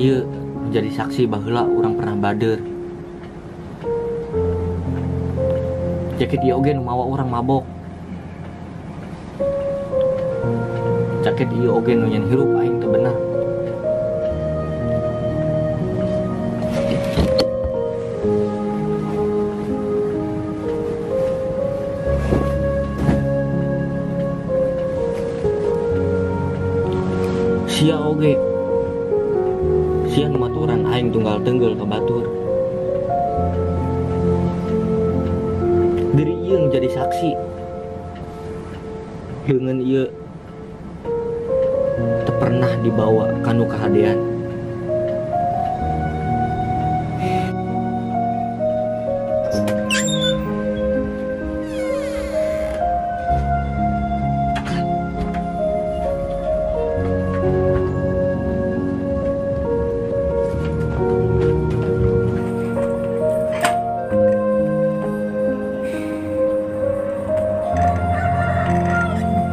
ieu menjadi saksi baheula urang pernah bader. Jaket ieu oge nu mawa urang mabok. Jaket ieu oge nu nyen hirup aing teu bener. Sia oge sia nu maturan aing tunggal tenggel ka batur. Diri ieu nu jadi saksi leungeun ieu teu pernah dibawa ka nu kahadean.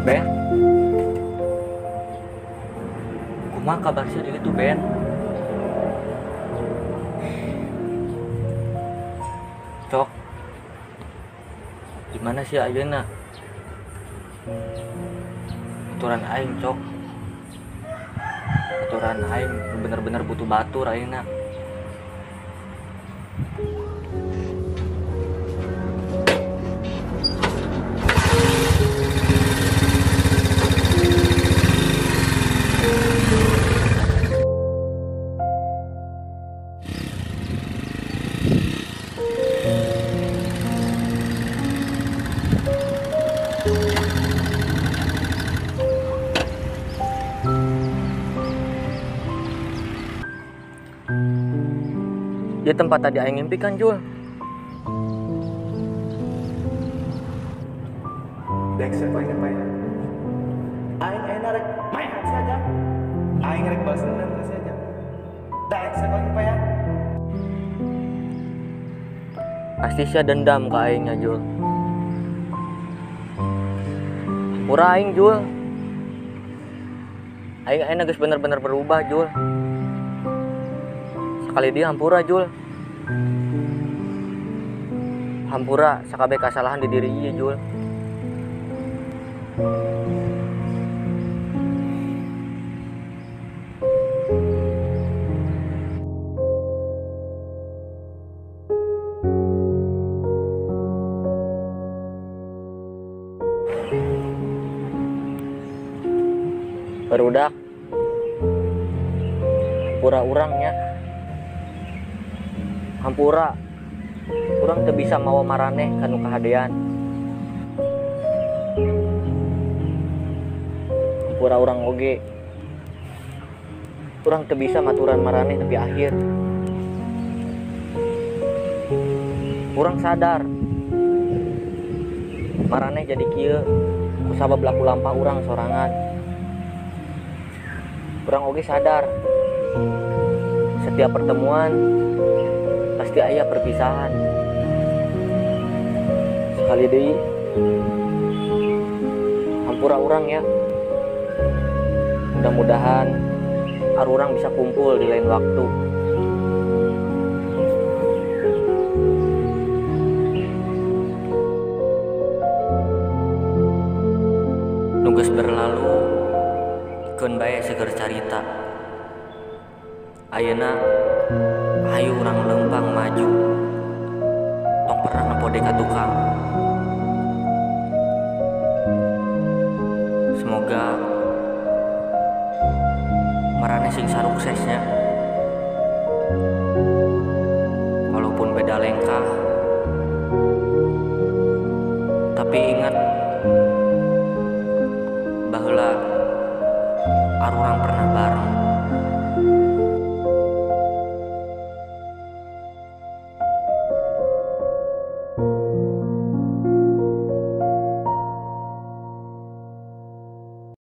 Ben, kumaha kabar sih itu Ben? Cok, gimana sih ayeuna? Aturan aing cok, aturan aing bener-bener butuh batur ayeuna. Di tempat tadi aing impikan Jul. Dexter paling apa ya? Aing enak rek main saja. Aing rek balas dendam saja. Dexter paling apa ya? Pasti sia dendam ke aingnya Jul. Pura aing Jul. Aing geus bener-bener berubah Jul. Sekali dia hampura Jul. Hampura sakabeh kasalahan di diri ieu Jul. Barudak hampura urangnya. Hampura urang teu bisa mawa maraneh kanu kahadean. Hampura urang oge urang teu bisa maturan maraneh nepi akhir. Urang sadar maraneh jadi kieu kusabab laku lampah urang sorangan. Urang oge sadar setiap pertemuan pasti aya perpisahan. Sekali deui hampura urang ya. Mudah-mudahan arurang bisa kumpul di lain waktu. Nugas berlalu keun bae seger carita. Ayeuna ayo urang lempang maju. Tong pernah nepode ka tukang. Semoga maraneh sing saruksesnya. Walaupun beda lengkah, tapi ingat baheula arurang pernah bareng.